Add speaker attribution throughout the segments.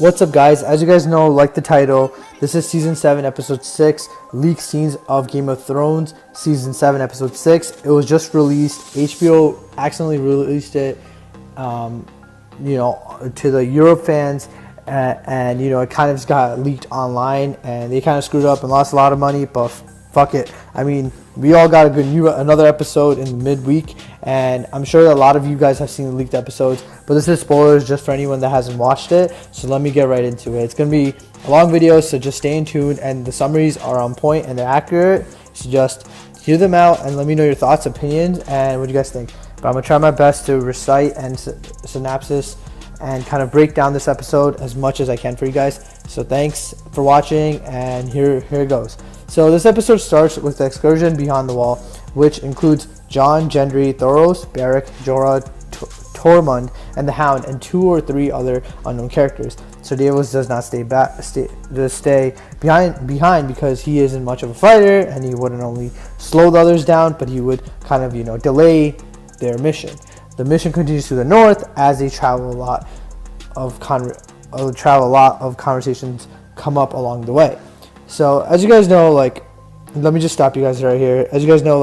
Speaker 1: What's up, guys? As you guys know, like the title, this is Season 7, Episode 6, Leaked Scenes of Game of Thrones, Season 7, Episode 6. It was just released. HBO accidentally released it, to the Europe fans, and it kind of just got leaked online, and they kind of screwed up and lost a lot of money, but fuck it. I mean, we all got another episode in midweek, and I'm sure that a lot of you guys have seen the leaked episodes, but this is spoilers just for anyone that hasn't watched it, so let me get right into it. It's going to be a long video, so just stay in tune, and the summaries are on point and they're accurate, so just hear them out and let me know your thoughts, opinions, and what you guys think. But I'm going to try my best to recite and synopsis and kind of break down this episode as much as I can for you guys. So thanks for watching, and here it goes. So this episode starts with the excursion beyond the wall, which includes Jon, Gendry, Thoros, Beric, Jorah, Tormund, and the Hound, and 2 or 3 other unknown characters. So Davos does not stay behind because he isn't much of a fighter, and he wouldn't only slow the others down, but he would kind of delay their mission. The mission continues to the north as they travel. A lot of conversations come up along the way. So as you guys know, let me just stop you guys right here. As you guys know,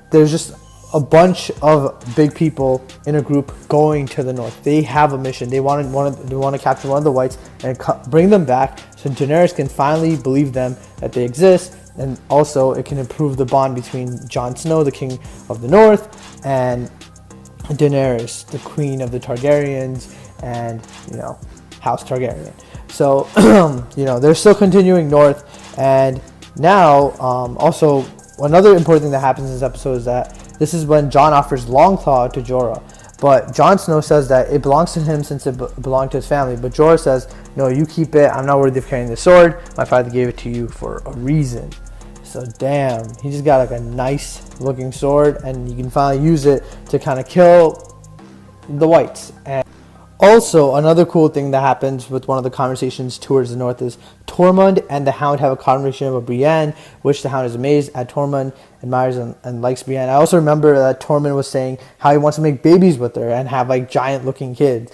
Speaker 1: there's just a bunch of big people in a group going to the north. They have a mission. They want to capture one of the whites and bring them back, so Daenerys can finally believe them that they exist, and also it can improve the bond between Jon Snow, the king of the north, and Daenerys, the queen of the Targaryens, and House Targaryen. So they're still continuing north, and now also another important thing that happens in this episode is that this is when Jon offers Longclaw to Jorah, but Jon Snow says that it belongs to him since it belonged to his family, but Jorah says, no, you keep it, I'm not worthy of carrying the sword, my father gave it to you for a reason. So damn, he just got a nice looking sword, and you can finally use it to kind of kill the whites. And also, another cool thing that happens with one of the conversations towards the north is Tormund and the Hound have a conversation about Brienne, which the Hound is amazed at. Tormund admires and likes Brienne. I also remember that Tormund was saying how he wants to make babies with her and have giant looking kids.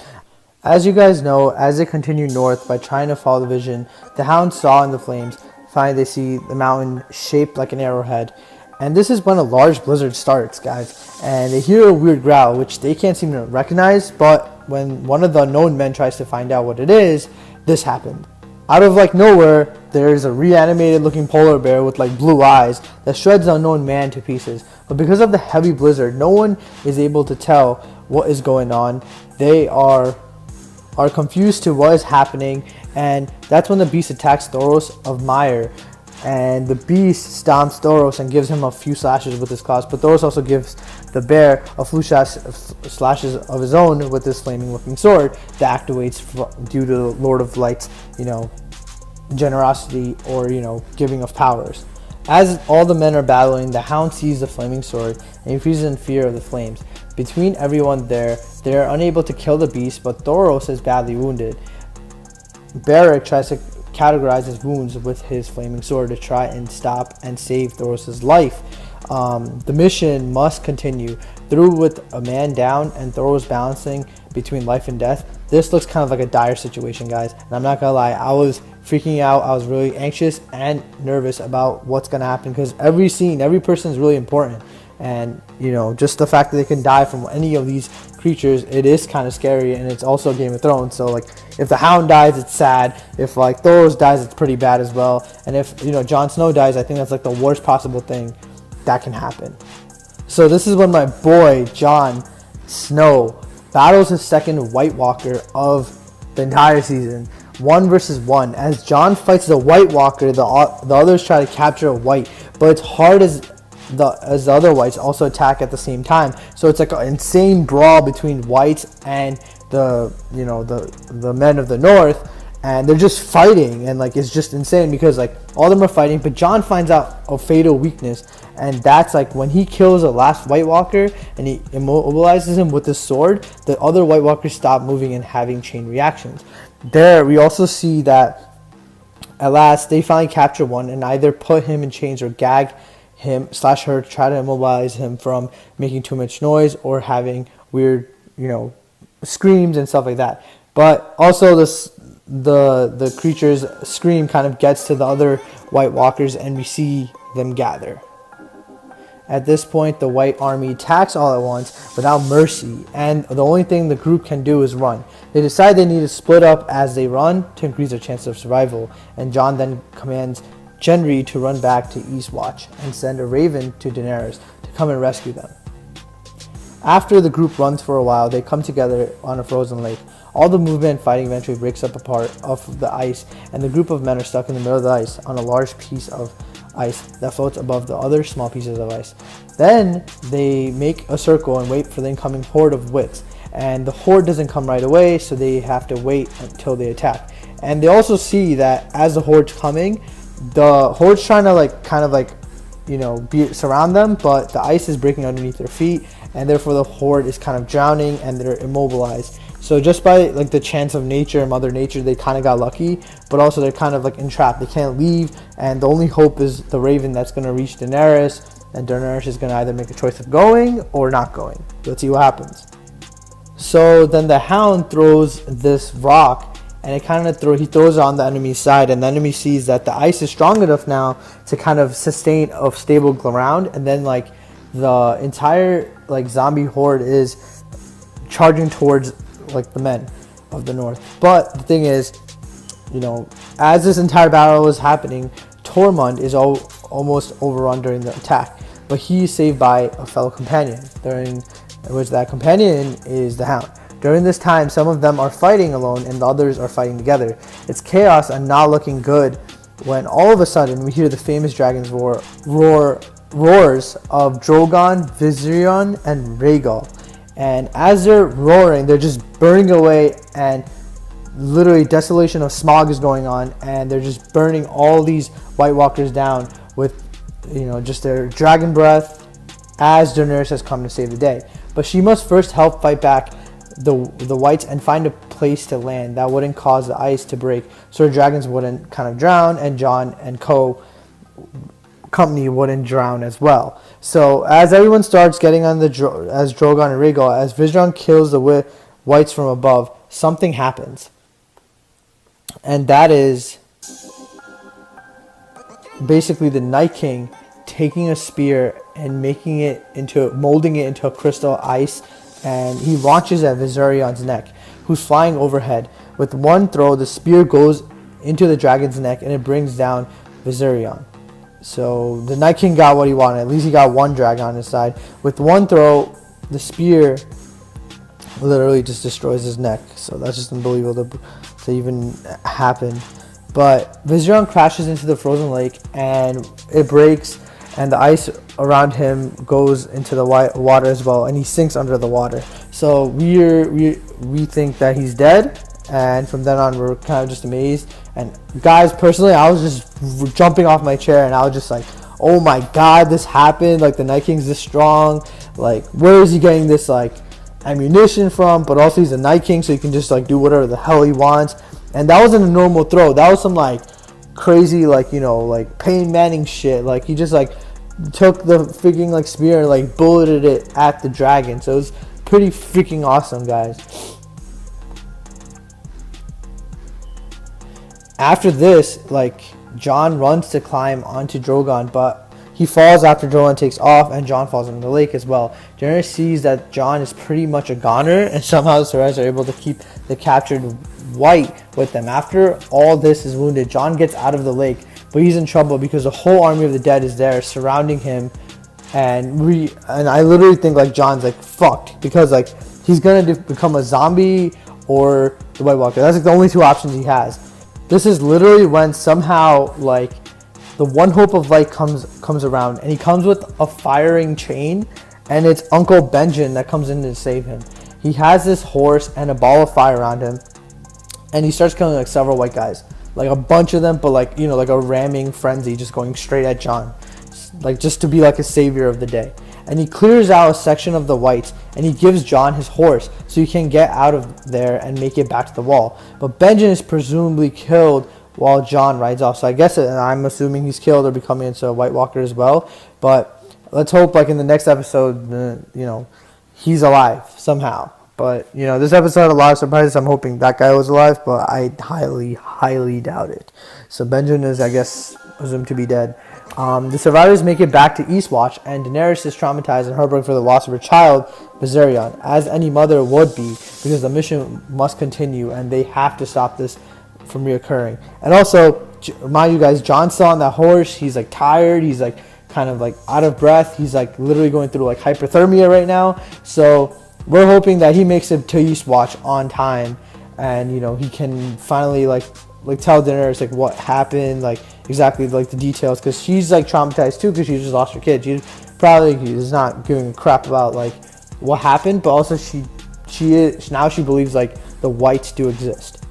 Speaker 1: As you guys know, as they continue north by trying to follow the vision, the Hound saw in the flames. Finally, they see the mountain shaped like an arrowhead. And this is when a large blizzard starts, guys. And they hear a weird growl, which they can't seem to recognize. But when one of the unknown men tries to find out what it is, this happened. Out of nowhere, there's a reanimated looking polar bear with blue eyes that shreds the unknown man to pieces. But because of the heavy blizzard, no one is able to tell what is going on. They are confused to what is happening. And that's when the beast attacks Thoros of Mire. And the beast stomps Thoros and gives him a few slashes with his claws. But Thoros also gives the bear a few slashes of his own with this flaming looking sword that activates due to the Lord of Light's, generosity or, giving of powers. As all the men are battling, the Hound sees the flaming sword and he freezes in fear of the flames. Between everyone there, they are unable to kill the beast, but Thoros is badly wounded. Beric tries to categorize his wounds with his flaming sword to try and stop and save Thoros' life. The mission must continue. Through with a man down and Thoros balancing between life and death, this looks kind of like a dire situation, guys. And I'm not gonna lie, I was freaking out. I was really anxious and nervous about what's gonna happen, because every scene, every person is really important. And just the fact that they can die from any of these creatures, it is kind of scary. And it's also Game of Thrones, so if the Hound dies, it's sad. If Thoros dies, it's pretty bad as well. And if Jon Snow dies, I think that's the worst possible thing that can happen. So this is when my boy Jon Snow battles his second White Walker of the entire season, 1 versus 1. As Jon fights the White Walker, the others try to capture a white, but it's hard as the other whites also attack at the same time. So it's an insane brawl between whites and the men of the north, and they're just fighting, and it's just insane because all of them are fighting, but Jon finds out a fatal weakness, and that's when he kills the last White Walker and he immobilizes him with his sword. The other White Walkers stop moving and having chain reactions. There we also see that at last they finally capture one and either put him in chains or gag him / her, try to immobilize him from making too much noise or having weird screams and stuff like that. But also the creature's scream kind of gets to the other White Walkers, and we see them gather. At this point, the White Army attacks all at once without mercy, and the only thing the group can do is run. They decide they need to split up as they run to increase their chances of survival, and Jon then commands Gendry to run back to Eastwatch and send a raven to Daenerys to come and rescue them. After the group runs for a while, they come together on a frozen lake. All the movement and fighting eventually breaks up a part of the ice, and the group of men are stuck in the middle of the ice on a large piece of ice that floats above the other small pieces of ice. Then they make a circle and wait for the incoming horde of wits, and the horde doesn't come right away, so they have to wait until they attack. And they also see that as the horde's coming, the horde's trying to surround them, but the ice is breaking underneath their feet, and therefore the horde is kind of drowning and they're immobilized. So just by the chance of nature, Mother Nature, they kind of got lucky, but also they're kind of entrapped. They can't leave, and the only hope is the raven that's going to reach Daenerys, and Daenerys is going to either make a choice of going or not going. Let's see what happens. So then the Hound throws this rock, and he throws it on the enemy's side, and the enemy sees that the ice is strong enough now to kind of sustain a stable ground, and then the entire zombie horde is charging towards the men of the north. But the thing is, as this entire battle is happening, Tormund is almost overrun during the attack, but he is saved by a fellow companion, during which that companion is the Hound. During this time, some of them are fighting alone and the others are fighting together. It's chaos and not looking good when all of a sudden we hear the famous dragon's roars of Drogon, Viserion, and Rhaegal. And as they're roaring, they're just burning away, and literally desolation of smog is going on, and they're just burning all these White Walkers down with just their dragon breath, as Daenerys has come to save the day. But she must first help fight back the Whites and find a place to land that wouldn't cause the ice to break, so her dragons wouldn't kind of drown, and Jon and company wouldn't drown as well. So as everyone starts getting on as Drogon and Rhaegal, as Viserion kills the Whites from above, something happens, and that is basically the Night King taking a spear and molding it into a crystal ice, and he launches at Viserion's neck, who's flying overhead. With one throw, the spear goes into the dragon's neck and it brings down Viserion. So the Night King got what he wanted. At least he got one dragon on his side. With one throw, the spear literally just destroys his neck. So that's just unbelievable to even happen. But Viserion crashes into the frozen lake and it breaks, and the ice around him goes into the water as well, and he sinks under the water. So we think that he's dead, and from then on we're kind of just amazed. And guys, personally, I was just jumping off my chair, and I was just like, oh my god, this happened. The Night King's this strong. Where is he getting this ammunition from? But also he's a Night King, so he can just do whatever the hell he wants. And that wasn't a normal throw. That was some crazy Peyton Manning shit. He just took the freaking spear and bulleted it at the dragon. So it was pretty freaking awesome, guys. After this, Jon runs to climb onto Drogon, but he falls after Drogon takes off, and Jon falls into the lake as well. Daenerys sees that Jon is pretty much a goner, and somehow the Survivors are able to keep the captured White with them. After all this is wounded, Jon gets out of the lake, but he's in trouble because the whole army of the dead is there surrounding him, and I literally think Jon's fucked, because he's gonna become a zombie or the White Walker. That's the only two options he has. This is literally when somehow the one hope of light comes around, and he comes with a firing chain, and it's Uncle Benjen that comes in to save him. He has this horse and a ball of fire around him, and he starts killing several white guys, a bunch of them, but a ramming frenzy, just going straight at Jon, just to be a savior of the day. And he clears out a section of the Whites, and he gives Jon his horse so he can get out of there and make it back to the wall. But Benjen is presumably killed while Jon rides off. So I guess I'm assuming he's killed or becoming into a White Walker as well. But let's hope in the next episode, he's alive somehow. But, you know, this episode had a lot of surprises. I'm hoping that guy was alive, but I highly, highly doubt it. So Benjamin is, I guess, presumed to be dead. The survivors make it back to Eastwatch, and Daenerys is traumatized and heartbroken for the loss of her child, Viserion, as any mother would be, because the mission must continue, and they have to stop this from reoccurring. And also, remind you guys, Jon's still on that horse. He's, like, tired. He's, like, kind of, like, out of breath. He's, like, literally going through, like, hypothermia right now. So we're hoping that he makes it to Eastwatch on time, and, you know, he can finally, like tell Daenerys, like, what happened, like, exactly, like, the details, because she's, like, traumatized too, because she just lost her kid. She probably is not giving a crap about, like, what happened, but also she believes, like, the whites do exist.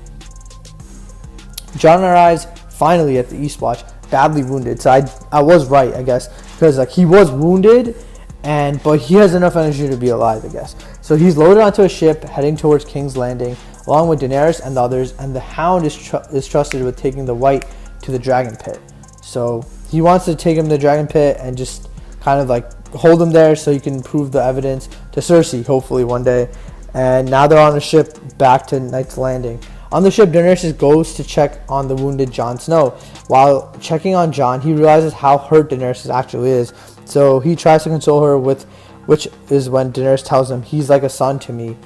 Speaker 1: Jon arrives finally at the Eastwatch, badly wounded. So I was right, I guess, because, like, he was wounded, but he has enough energy to be alive, I guess. So he's loaded onto a ship heading towards King's Landing, along with Daenerys and the others, and the Hound is trusted with taking the White to the Dragon Pit. So he wants to take him to the Dragon Pit and just kind of, like, hold him there so he can prove the evidence to Cersei, hopefully one day. And now they're on a ship back to Knight's Landing. On the ship, Daenerys goes to check on the wounded Jon Snow. While checking on Jon, he realizes how hurt Daenerys actually is. So he tries to console her, which is when Daenerys tells him, he's like a son to me.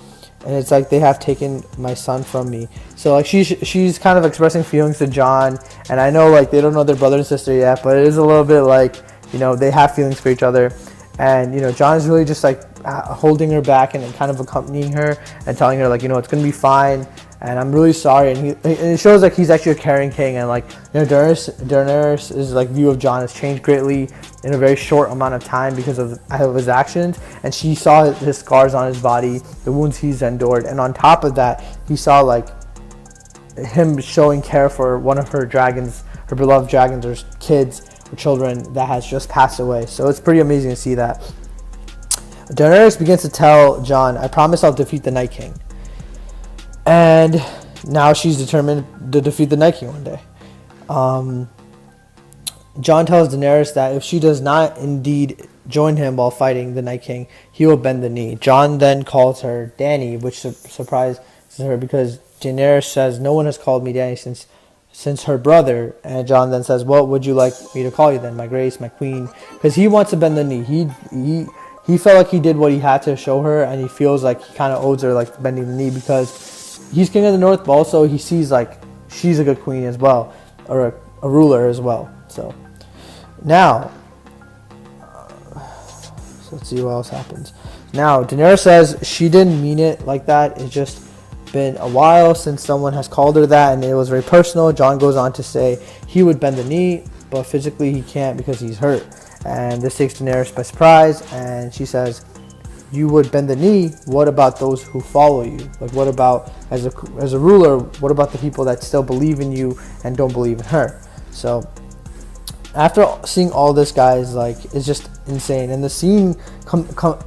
Speaker 1: And it's like, they have taken my son from me. So, like, she's kind of expressing feelings to Jon. And I know, like, they don't know their brother and sister yet, but it is a little bit like, you know, they have feelings for each other. And, you know, Jon is really just, like, holding her back and kind of accompanying her and telling her, like, you know, it's going to be fine. And I'm really sorry. And it shows, like, he's actually a caring king. And, like, you know, Daenerys' like, view of Jon has changed greatly in a very short amount of time because of his actions. And she saw his scars on his body, the wounds he's endured. And on top of that, he saw, like, him showing care for one of her dragons, her beloved dragons, or kids, or children that has just passed away. So it's pretty amazing to see that. Daenerys begins to tell Jon, I promise I'll defeat the Night King. And now she's determined to defeat the Night King one day. Jon tells Daenerys that if she does not indeed join him while fighting the Night King, he will bend the knee. Jon then calls her Dany, which surprises her because Daenerys says, no one has called me Dany since her brother. And Jon then says, what would you like me to call you then? My grace, my queen. Because he wants to bend the knee. He felt like he did what he had to show her, and he feels like he kind of owes her, like, bending the knee, because he's king of the North, but also he sees, like, she's a good queen as well, or a ruler as well. So now, let's see what else happens. Now, Daenerys says she didn't mean it like that. It's just been a while since someone has called her that, and it was very personal. Jon goes on to say he would bend the knee, but physically he can't because he's hurt. And this takes Daenerys by surprise, and she says, you would bend the knee, what about those who follow you? Like, what about, as a ruler, what about the people that still believe in you and don't believe in her? So after seeing all this, guys, like, it's just insane. And the scene,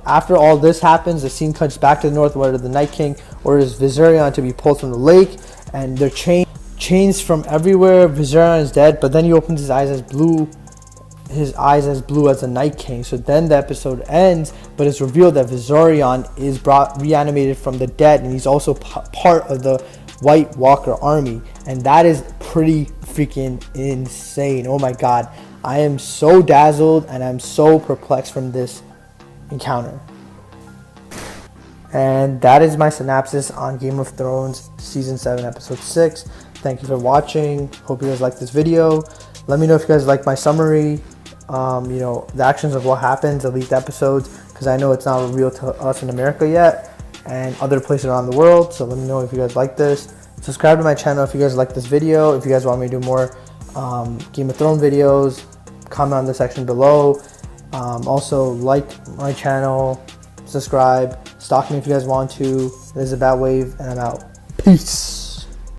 Speaker 1: after all this happens, the scene cuts back to the north, where the Night King orders Viserion to be pulled from the lake, and they're chains from everywhere. Viserion is dead, but then he opens his eyes as blue as the Night King. So then the episode ends, but it's revealed that Viserion is reanimated from the dead, and he's also part of the White Walker army, and that is pretty freaking insane. Oh my god, I am so dazzled and I'm so perplexed from this encounter. And that is my synopsis on Game of Thrones Season 7 Episode 6. Thank you for watching. Hope you guys liked this video. Let me know if you guys like my summary, you know, the actions of what happens, the leaked episodes, because I know it's not revealed to us in America yet and other places around the world. So let me know if you guys like this. Subscribe to my channel if you guys like this video. If you guys want me to do more Game of Thrones videos, comment on the section below. Also, like my channel, subscribe, stalk me if you guys want to. This is a bad wave, and I'm out. Peace.